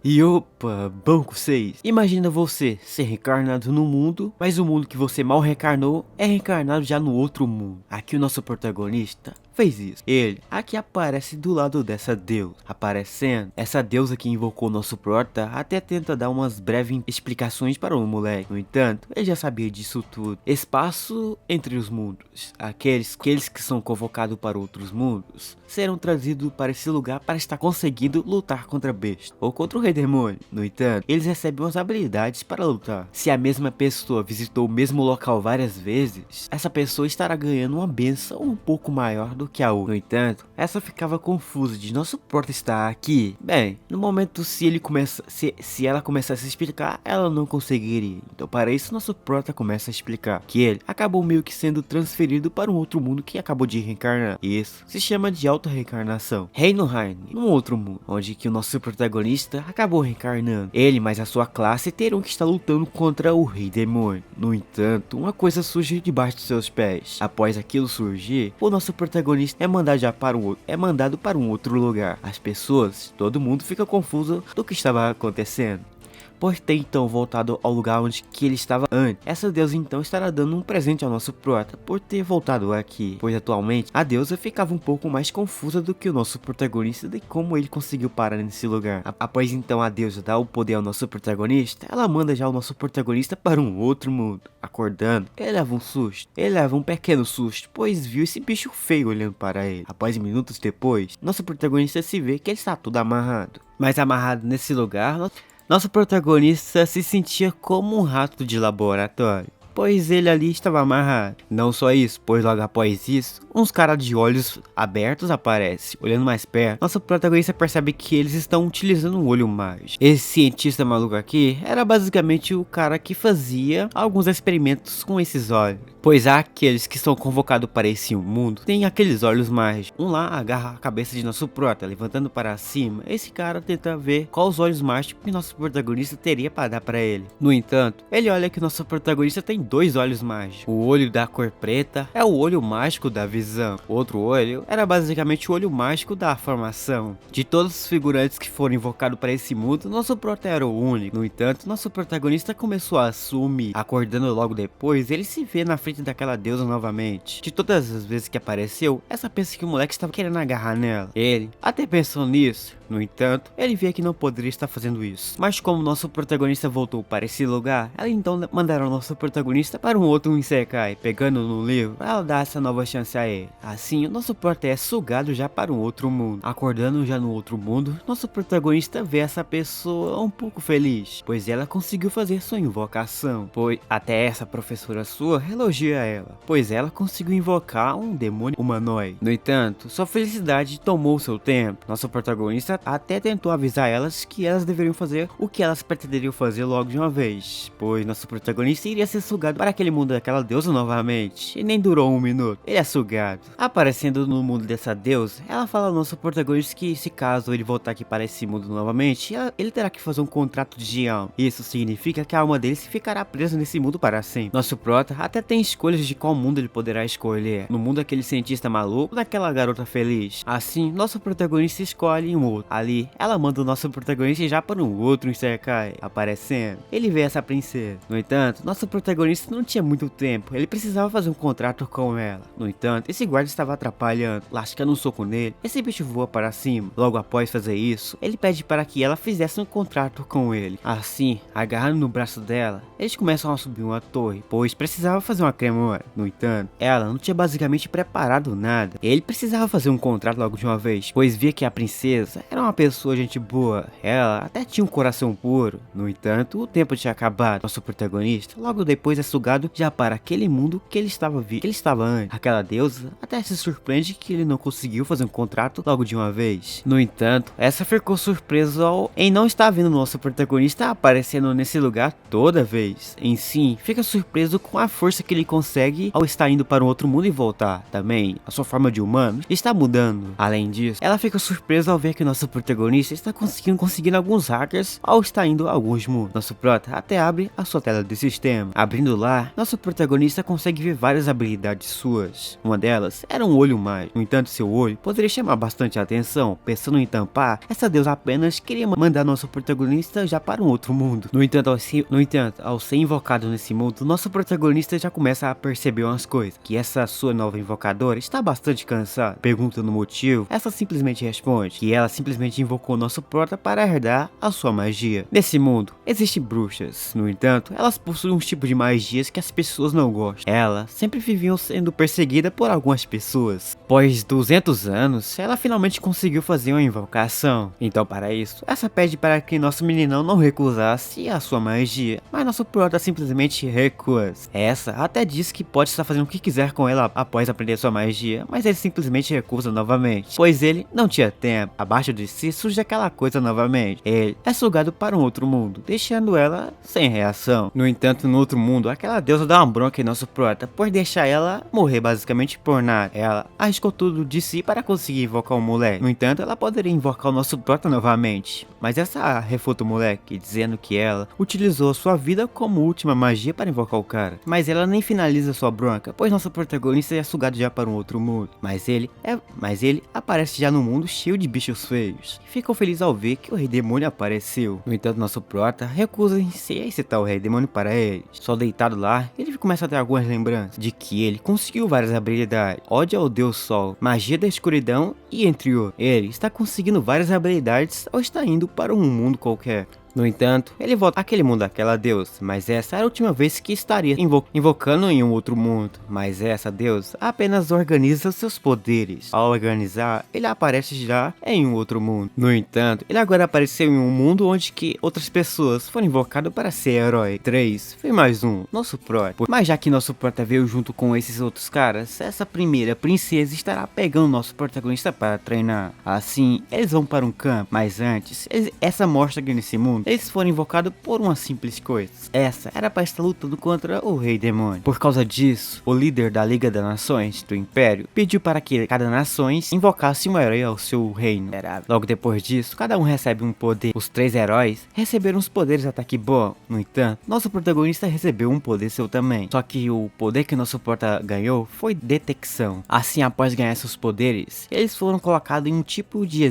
E opa, banco 6. Imagina você ser reencarnado no mundo, mas o mundo que você mal reencarnou é reencarnado já no outro mundo. Aqui o nosso protagonista fez isso. Ele aqui aparece do lado dessa deusa, aparecendo. Essa deusa que invocou nosso prota até tenta dar umas breves explicações para o moleque. No entanto, ele já sabia disso tudo. Espaço entre os mundos. Aqueles que são convocados para outros mundos serão trazidos para esse lugar para estar conseguindo lutar contra a besta ou contra o rei demônio. No entanto, eles recebem umas habilidades para lutar. Se a mesma pessoa visitou o mesmo local várias vezes, essa pessoa estará ganhando uma benção um pouco maior do que a outra. No entanto, essa ficava confusa de nosso prota estar aqui. Bem, no momento se ela começasse a explicar, ela não conseguiria. Então para isso nosso prota começa a explicar que ele acabou meio que sendo transferido para um outro mundo que acabou de reencarnar. Isso se chama de auto-reencarnação. Heidenheim, num outro mundo, onde que o nosso protagonista acabou reencarnando. Ele mais a sua classe terão que estar lutando contra o rei demônio. No entanto, uma coisa surge debaixo dos seus pés. Após aquilo surgir, o nosso protagonista é mandado para um outro lugar. As pessoas, todo mundo fica confuso do que estava acontecendo, por ter então voltado ao lugar onde que ele estava antes. Essa deusa então estará dando um presente ao nosso prota por ter voltado aqui, pois atualmente a deusa ficava um pouco mais confusa do que o nosso protagonista de como ele conseguiu parar nesse lugar. Após então a deusa dar o poder ao nosso protagonista, ela manda já o nosso protagonista para um outro mundo. Acordando, ele leva um susto, ele leva um pequeno susto, pois viu esse bicho feio olhando para ele. Após minutos depois, nosso protagonista se vê que ele está todo amarrado. Mas amarrado nesse lugar, nosso protagonista se sentia como um rato de laboratório, pois ele ali estava amarrado. Não só isso, pois logo após isso, uns caras de olhos abertos aparecem. Olhando mais perto, nosso protagonista percebe que eles estão utilizando um olho mágico. Esse cientista maluco aqui era basicamente o cara que fazia alguns experimentos com esses olhos, pois há aqueles que são convocados para esse mundo têm aqueles olhos mágicos. Um lá agarra a cabeça de nosso prota, levantando para cima. Esse cara tenta ver quais os olhos mágicos que nosso protagonista teria para dar para ele. No entanto, ele olha que nosso protagonista tem dois olhos mágicos. O olho da cor preta é o olho mágico da visão. O outro olho era basicamente o olho mágico da formação. De todos os figurantes que foram invocados para esse mundo, nosso prota era o único. No entanto, nosso protagonista começou a sumir. Acordando logo depois, ele se vê na frente daquela deusa novamente. De todas as vezes que apareceu, essa pensa que o moleque estava querendo agarrar nela. Ele até pensou nisso. No entanto, ele vê que não poderia estar fazendo isso. Mas como nosso protagonista voltou para esse lugar, ela então mandaram o nosso protagonista para um outro Isekai, pegando no livro para ela dar essa nova chance a ele. Assim, o nosso prota é sugado já para um outro mundo. Acordando já no outro mundo, nosso protagonista vê essa pessoa um pouco feliz, pois ela conseguiu fazer sua invocação. Pois até essa professora sua elogia ela, pois ela conseguiu invocar um demônio humanoide. No entanto, sua felicidade tomou seu tempo. Nosso protagonista até tentou avisar elas que elas deveriam fazer o que elas pretenderiam fazer logo de uma vez, pois nosso protagonista iria ser sugado para aquele mundo daquela deusa novamente, e nem durou um minuto, ele é sugado. Aparecendo no mundo dessa deusa, ela fala ao nosso protagonista que se caso ele voltar aqui para esse mundo novamente, ele terá que fazer um contrato de alma. Isso significa que a alma dele se ficará presa nesse mundo para sempre. Nosso prota até tem escolhas de qual mundo ele poderá escolher, no mundo daquele cientista maluco ou daquela garota feliz. Assim, nosso protagonista escolhe um outro. Ali, ela manda o nosso protagonista já para um outro Isekai, aparecendo. Ele vê essa princesa. No entanto, nosso protagonista não tinha muito tempo, ele precisava fazer um contrato com ela. No entanto, esse guarda estava atrapalhando, lascando um soco nele. Esse bicho voa para cima. Logo após fazer isso, ele pede para que ela fizesse um contrato com ele. Assim, agarrando no braço dela, eles começam a subir uma torre, pois precisava fazer uma cremora. No entanto, ela não tinha basicamente preparado nada. Ele precisava fazer um contrato logo de uma vez, pois via que a princesa era uma pessoa gente boa, ela até tinha um coração puro. No entanto, o tempo tinha acabado. Nosso protagonista logo depois é sugado já para aquele mundo que ele estava antes. Aquela deusa até se surpreende que ele não conseguiu fazer um contrato logo de uma vez. No entanto, essa ficou surpresa em não estar vendo nosso protagonista aparecendo nesse lugar toda vez. Em si, fica surpreso com a força que ele consegue ao estar indo para um outro mundo e voltar. Também, a sua forma de humano está mudando. Além disso, ela fica surpresa ao ver que nosso nosso protagonista está conseguindo alguns hackers ao estar indo a alguns mundos. Nosso prota até abre a sua tela de sistema. Abrindo lá, nosso protagonista consegue ver várias habilidades suas. Uma delas era um olho mágico. No entanto, seu olho poderia chamar bastante atenção. Pensando em tampar, essa deusa apenas queria mandar nosso protagonista já para um outro mundo. No entanto, ao ser invocado nesse mundo, nosso protagonista já começa a perceber umas coisas. Que essa sua nova invocadora está bastante cansada. Perguntando o motivo, essa simplesmente responde que ela simplesmente invocou nosso prota para herdar a sua magia. Nesse mundo, existem bruxas. No entanto, elas possuem um tipo de magias que as pessoas não gostam. Elas sempre viviam sendo perseguidas por algumas pessoas. Após 200 anos, ela finalmente conseguiu fazer uma invocação. Então, para isso, essa pede para que nosso meninão não recusasse a sua magia, mas nosso prota simplesmente recusa. Essa até diz que pode estar fazendo o que quiser com ela após aprender sua magia, mas ele simplesmente recusa novamente, pois ele não tinha tempo. Abaixo de si surge aquela coisa novamente. Ele é sugado para um outro mundo, deixando ela sem reação. No entanto, no outro mundo, aquela deusa dá uma bronca em nosso prota por deixar ela morrer basicamente por nada. Ela arriscou tudo de si para conseguir invocar o moleque. No entanto, ela poderia invocar o nosso prota novamente, mas essa refuta o moleque, dizendo que ela utilizou sua vida como última magia para invocar o cara. Mas ela nem finaliza sua bronca, pois nosso protagonista é sugado já para um outro mundo. Mas ele aparece já no mundo cheio de bichos feios. Ficou feliz ao ver que o rei demônio apareceu. No entanto, nosso prota recusa em se aceitar o rei demônio para ele. Só deitado lá, ele começa a ter algumas lembranças de que ele conseguiu várias habilidades: ódio ao deus sol, magia da escuridão e entre outros. Ele está conseguindo várias habilidades ou está indo para um mundo qualquer. No entanto, ele volta àquele mundo daquela deusa, mas essa era a última vez que estaria invocando em um outro mundo. Mas essa deusa apenas organiza seus poderes. Ao organizar, ele aparece já em um outro mundo. No entanto, ele agora apareceu em um mundo onde que outras pessoas foram invocadas para ser herói. 3, foi mais um, nosso prota. Mas já que nosso prota veio junto com esses outros caras, essa primeira princesa estará pegando nosso protagonista para treinar. Assim, eles vão para um campo, mas antes, essa mostra que nesse mundo eles foram invocados por uma simples coisa. Essa era para estar lutando contra o rei demônio. Por causa disso, o líder da Liga das Nações do Império pediu para que cada nação invocasse um herói ao seu reino. Logo depois disso, cada um recebe um poder. Os 3 heróis receberam os poderes de ataque bom. No entanto, nosso protagonista recebeu um poder seu também. Só que o poder que nosso prota ganhou foi detecção. Assim, após ganhar seus poderes, eles foram colocados em um tipo de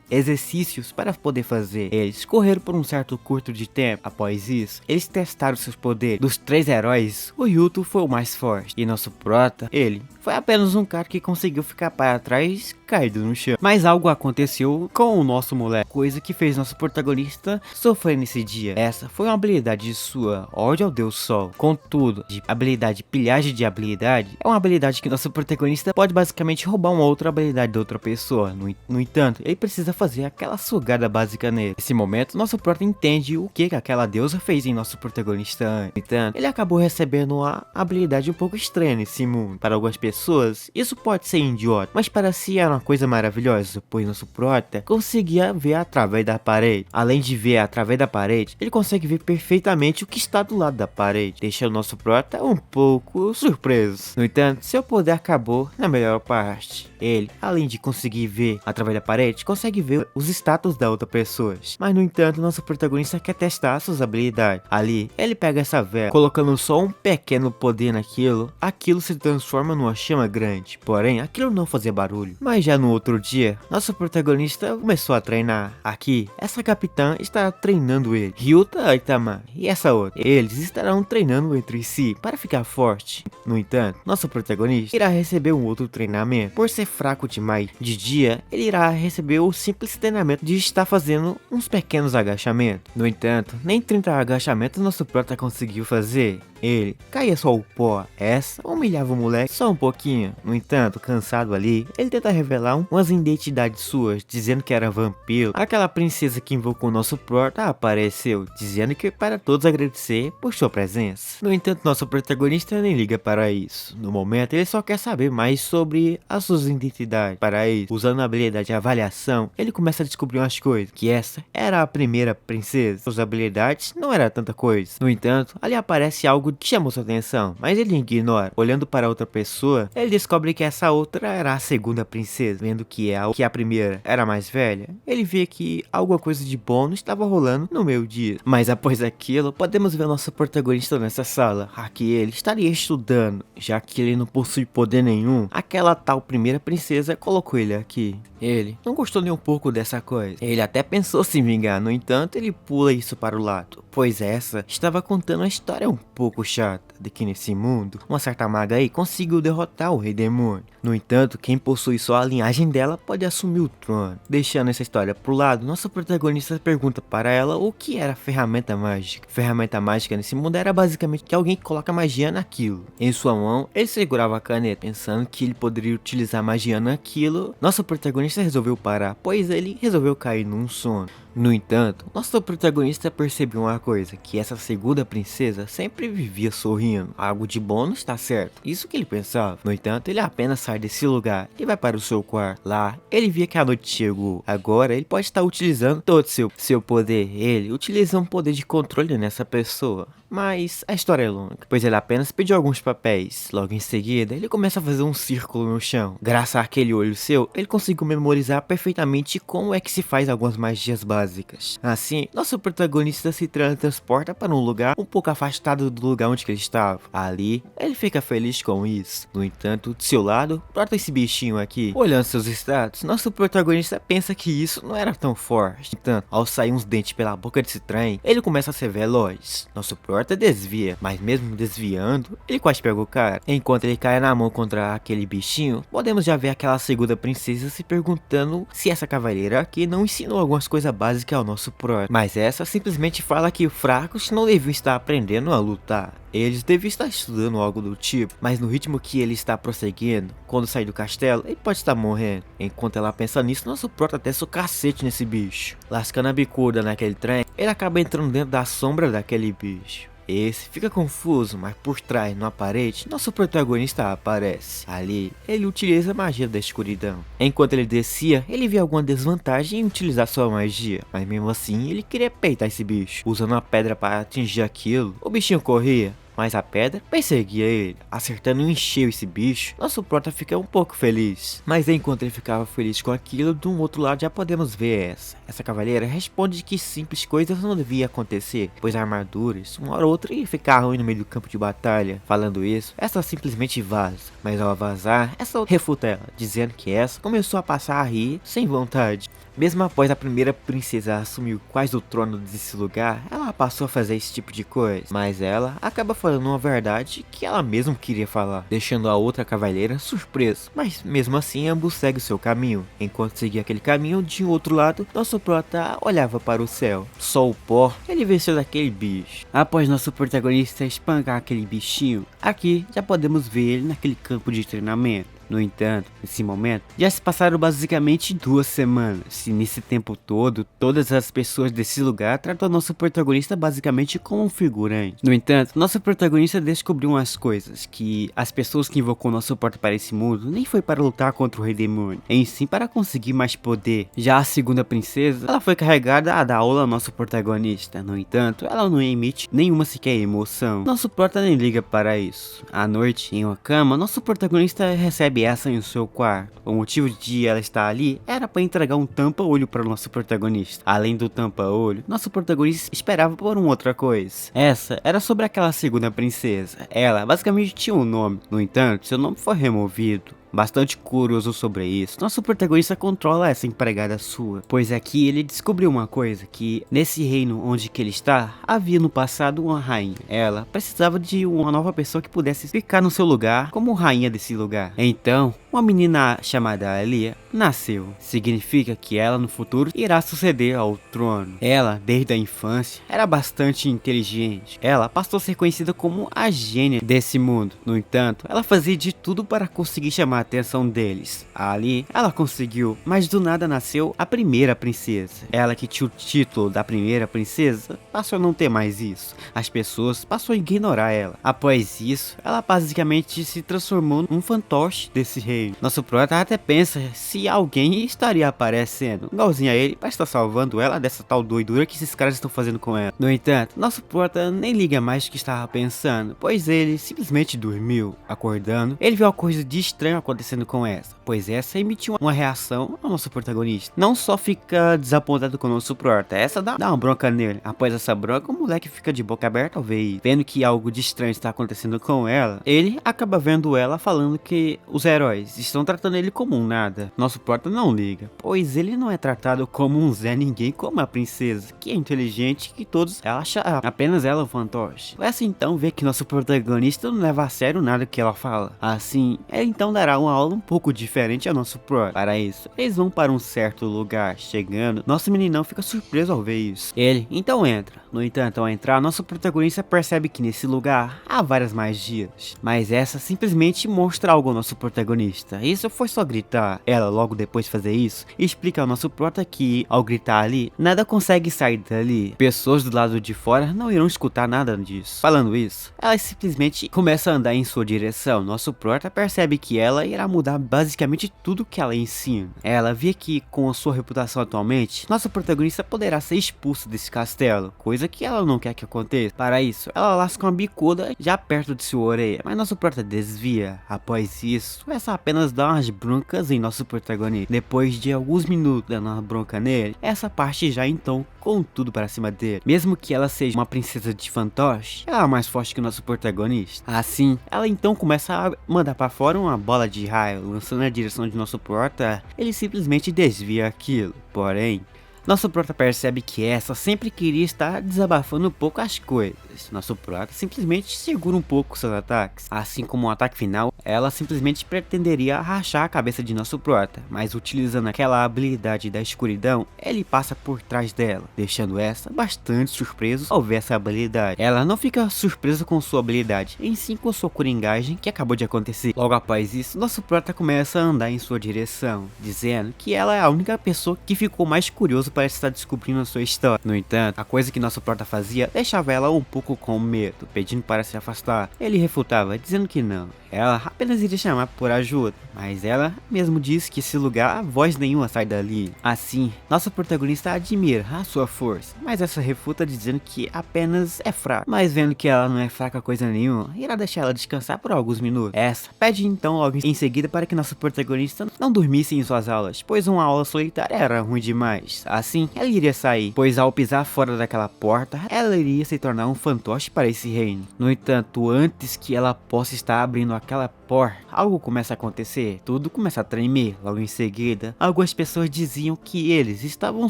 exercícios para poder fazer. Eles correram por um certo curto de tempo. Após isso, eles testaram seus poderes. Dos 3 heróis, o Yuto foi o mais forte. E nosso prota, ele foi apenas um cara que conseguiu ficar para trás, caído no chão. Mas algo aconteceu com o nosso moleque, coisa que fez nosso protagonista sofrer nesse dia. Essa foi uma habilidade sua, ódio ao deus sol. Contudo, de habilidade pilhagem de habilidade, é uma habilidade que nosso protagonista pode basicamente roubar uma outra habilidade de outra pessoa. No entanto, ele precisa fazer aquela sugada básica nele. Nesse momento, nosso prota entende o que aquela deusa fez em nosso protagonista antes. No entanto, ele acabou recebendo uma habilidade um pouco estranha nesse mundo. Para algumas pessoas, isso pode ser idiota, mas para si era uma coisa maravilhosa, pois nosso prota conseguia ver através da parede. Além de ver através da parede, ele consegue ver perfeitamente o que está do lado da parede, deixando nosso prota um pouco surpreso. No entanto, seu poder acabou na melhor parte. Ele, além de conseguir ver através da parede, consegue ver os status da outra pessoa. Mas no entanto, nosso protagonista quer testar suas habilidades. Ali, ele pega essa vela, colocando só um pequeno poder naquilo, aquilo se transforma numa chama grande. Porém, aquilo não fazia barulho. Mas já no outro dia, nosso protagonista começou a treinar. Aqui, essa capitã está treinando ele, Ryuta Itama, e essa outra. Eles estarão treinando entre si para ficar forte. No entanto, nosso protagonista irá receber um outro treinamento. Por ser fraco demais de dia, ele irá receber o simples treinamento de estar fazendo uns pequenos agachamentos. No entanto, nem 30 agachamentos nosso prota conseguiu fazer. Ele caía só o pó. Essa humilhava o moleque só um pouquinho. No entanto, cansado ali, ele tenta revelar umas identidades suas, dizendo que era vampiro. Aquela princesa que invocou nosso prota apareceu, dizendo que para todos agradecer por sua presença. No entanto, nosso protagonista nem liga para isso. No momento, ele só quer saber mais sobre as suas identidades. Para isso, usando a habilidade de avaliação, ele começa a descobrir umas coisas, que essa era a primeira princesa. Suas habilidades não era tanta coisa. No entanto, ali aparece algo algo que chamou sua atenção, mas ele ignora. Olhando para outra pessoa, ele descobre que essa outra era a segunda princesa. Vendo que a primeira era mais velha, ele vê que alguma coisa de bom não estava rolando no meio dia. Mas após aquilo, podemos ver nosso protagonista nessa sala. Aqui ele estaria estudando, já que ele não possui poder nenhum. Aquela tal primeira princesa colocou ele aqui. Ele não gostou nem um pouco dessa coisa. Ele até pensou se vingar, no entanto ele pula isso para o lado, pois essa estava contando uma história um pouco chata, de que nesse mundo, uma certa maga aí conseguiu derrotar o rei demônio. No entanto, quem possui só a linhagem dela pode assumir o trono. Deixando essa história pro lado, nosso protagonista pergunta para ela o que era ferramenta mágica. Ferramenta mágica nesse mundo era basicamente que alguém coloca magia naquilo. Em sua mão, ele segurava a caneta, pensando que ele poderia utilizar magia naquilo. Nosso protagonista resolveu parar, pois ele resolveu cair num sono. No entanto, nosso protagonista percebeu uma coisa, que essa segunda princesa sempre vivia sorrindo. Algo de bom não está certo, isso que ele pensava. No entanto, ele apenas sai desse lugar e vai para o seu quarto. Lá, ele via que a noite chegou. Agora, ele pode estar utilizando todo seu poder. Ele utiliza um poder de controle nessa pessoa. Mas a história é longa, pois ele apenas pediu alguns papéis. Logo em seguida, ele começa a fazer um círculo no chão. Graças àquele olho seu, ele conseguiu memorizar perfeitamente como é que se faz algumas magias básicas. Assim, nosso protagonista se transporta para um lugar um pouco afastado do lugar onde ele estava. Ali, ele fica feliz com isso. No entanto, do seu lado, brota esse bichinho aqui. Olhando seus status, nosso protagonista pensa que isso não era tão forte. Então, ao sair uns dentes pela boca desse trem, ele começa a ser veloz. Nosso porta desvia, mas mesmo desviando, ele quase pega o cara. Enquanto ele cai na mão contra aquele bichinho, podemos já ver aquela segunda princesa se perguntando se essa cavaleira aqui não ensinou algumas coisas básicas ao nosso prota. Mas essa simplesmente fala que os fracos não deviam estar aprendendo a lutar. Eles deviam estar estudando algo do tipo, mas no ritmo que ele está prosseguindo, quando sair do castelo, ele pode estar morrendo. Enquanto ela pensa nisso, nosso prota desce o cacete nesse bicho. Lascando a bicuda naquele trem, ele acaba entrando dentro da sombra daquele bicho. Esse fica confuso, mas por trás, numa parede, nosso protagonista aparece. Ali, ele utiliza a magia da escuridão. Enquanto ele descia, ele via alguma desvantagem em utilizar sua magia, mas mesmo assim, ele queria peitar esse bicho. Usando uma pedra para atingir aquilo, o bichinho corria, mas a pedra perseguia ele, acertando em cheio esse bicho. Nosso prota fica um pouco feliz, mas enquanto ele ficava feliz com aquilo, de um outro lado já podemos ver essa cavaleira responde que simples coisas não deviam acontecer, pois armaduras, uma hora ou outra, ia ficar ruim no meio do campo de batalha. Falando isso, essa simplesmente vaza, mas ao vazar, essa refuta ela, dizendo que essa começou a passar a rir sem vontade. Mesmo após a primeira princesa assumir quase o trono desse lugar, ela passou a fazer esse tipo de coisa, mas ela acaba falando uma verdade que ela mesma queria falar, deixando a outra cavaleira surpresa. Mas mesmo assim, ambos seguem o seu caminho. Enquanto seguia aquele caminho, de outro lado, nosso prota olhava para o céu. Só o pó, ele venceu daquele bicho. Após nosso protagonista espancar aquele bichinho, aqui já podemos ver ele naquele campo de treinamento. No entanto, nesse momento, já se passaram basicamente 2 semanas, e nesse tempo todo, todas as pessoas desse lugar tratam nosso protagonista basicamente como um figurante. No entanto, nosso protagonista descobriu umas coisas, que as pessoas que invocou nosso porta para esse mundo nem foi para lutar contra o rei demônio, em sim para conseguir mais poder. Já a segunda princesa, ela foi carregada a dar aula ao nosso protagonista. No entanto, ela não emite nenhuma sequer emoção. Nosso prota nem liga para isso. À noite, em uma cama, nosso protagonista recebe essa em seu quarto. O motivo de ela estar ali era para entregar um tampa-olho para o nosso protagonista. Além do tampa-olho, nosso protagonista esperava por uma outra coisa. Essa era sobre aquela segunda princesa. Ela basicamente tinha um nome, no entanto, seu nome foi removido. Bastante curioso sobre isso, nosso protagonista controla essa empregada sua, pois aqui ele descobriu uma coisa, que nesse reino onde que ele está, havia no passado uma rainha. Ela precisava de uma nova pessoa que pudesse ficar no seu lugar como rainha desse lugar. Então, uma menina chamada Alia nasceu. Significa que ela no futuro irá suceder ao trono. Ela, desde a infância, era bastante inteligente. Ela passou a ser conhecida como a gênia desse mundo. No entanto, ela fazia de tudo para conseguir chamar a atenção deles. Ali, ela conseguiu, mas do nada nasceu a primeira princesa. Ela que tinha o título da primeira princesa, passou a não ter mais isso. As pessoas passou a ignorar ela. Após isso, ela basicamente se transformou num fantoche desse rei. reino. Nosso prota até pensa se alguém estaria aparecendo, igualzinho a ele, para estar salvando ela dessa tal doidura que esses caras estão fazendo com ela. No entanto, nosso prota nem liga mais o que estava pensando, pois ele simplesmente dormiu. Acordando, ele viu uma coisa de estranho acontecendo com essa, pois essa emitiu uma reação ao nosso protagonista. Não só fica desapontado com o nosso prota, essa dá uma bronca nele. Após essa bronca, o moleque fica de boca aberta ao ver isso. Vendo que algo de estranho está acontecendo com ela, ele acaba vendo ela falando que os heróis estão tratando ele como um nada. Nosso prota não liga, pois ele não é tratado como um Zé Ninguém, como a princesa, que é inteligente, que todos acham apenas ela o fantoche. Essa então vê que nosso protagonista não leva a sério nada que ela fala. Assim, ele então dará uma aula um pouco diferente ao nosso prota. Para isso, eles vão para um certo lugar. Chegando, nosso meninão fica surpreso ao ver isso. Ele então entra. No entanto, ao entrar, nosso protagonista percebe que nesse lugar há várias magias, mas essa simplesmente mostra algo ao nosso protagonista. Isso foi só gritar. Ela, logo depois de fazer isso, explica ao nosso prota que, ao gritar ali, nada consegue sair dali. Pessoas do lado de fora não irão escutar nada disso. Falando isso, ela simplesmente começa a andar em sua direção. Nosso prota percebe que ela irá mudar basicamente tudo que ela ensina. Ela vê que, com a sua reputação atualmente, nosso protagonista poderá ser expulso desse castelo, coisa que ela não quer que aconteça. Para isso, ela lasca uma bicuda já perto de sua orelha, mas nosso prota desvia. Após isso, essa apenas dá umas broncas em nosso protagonista. Depois de alguns minutos dando uma bronca nele, essa parte já então com tudo para cima dele. Mesmo que ela seja uma princesa de fantoche, ela é mais forte que o nosso protagonista. Assim, ela então começa a mandar para fora uma bola de raio, lançando na direção de nosso prota. Ele simplesmente desvia aquilo. Porém, nosso prota percebe que essa sempre queria estar desabafando um pouco as coisas. Nosso prota simplesmente segura um pouco seus ataques. Assim como o ataque final, ela simplesmente pretenderia rachar a cabeça de nosso prota, mas utilizando aquela habilidade da escuridão, ele passa por trás dela, deixando essa bastante surpresa ao ver essa habilidade. Ela não fica surpresa com sua habilidade, em sim com sua coringagem que acabou de acontecer. Logo após isso, nosso prota começa a andar em sua direção, dizendo que ela é a única pessoa que ficou mais curioso para estar descobrindo a sua história. No entanto, a coisa que nosso prota fazia deixava ela um pouco com medo, pedindo para se afastar. Ele refutava, dizendo que não. Ela apenas iria chamar por ajuda, mas ela mesmo disse que esse lugar, voz nenhuma sai dali. Assim, nosso protagonista admira a sua força, mas essa refuta dizendo que apenas é fraca. Mas vendo que ela não é fraca coisa nenhuma, irá deixar ela descansar por alguns minutos. Essa pede então logo em seguida para que nosso protagonista não dormisse em suas aulas, pois uma aula solitária era ruim demais. Assim, ela iria sair, pois ao pisar fora daquela porta, ela iria se tornar um fantoche para esse reino. No entanto, antes que ela possa estar abrindo aquela porta, algo começa a acontecer, tudo começa a tremer. Logo em seguida, algumas pessoas diziam que eles estavam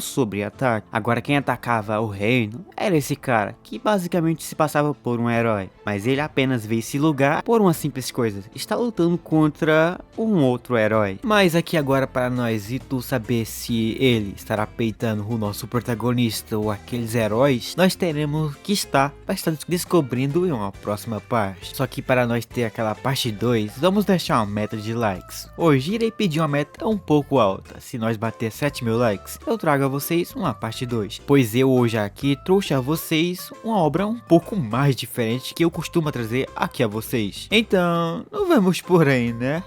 sob ataque. Agora quem atacava o reino era esse cara, que basicamente se passava por um herói, mas ele apenas veio esse lugar por uma simples coisa: está lutando contra um outro herói. Mas aqui agora para nós e tu saber se ele estará peitando o nosso protagonista ou aqueles heróis, nós teremos que estar descobrindo em uma próxima parte. Só que para nós ter aquela parte 2, vamos deixar uma meta de likes. Hoje irei pedir uma meta um pouco alta. Se nós bater 7.000 likes, eu trago a vocês uma parte 2, pois eu hoje aqui trouxe a vocês uma obra um pouco mais diferente que eu costumo trazer aqui a vocês. Então, não vamos por aí, né?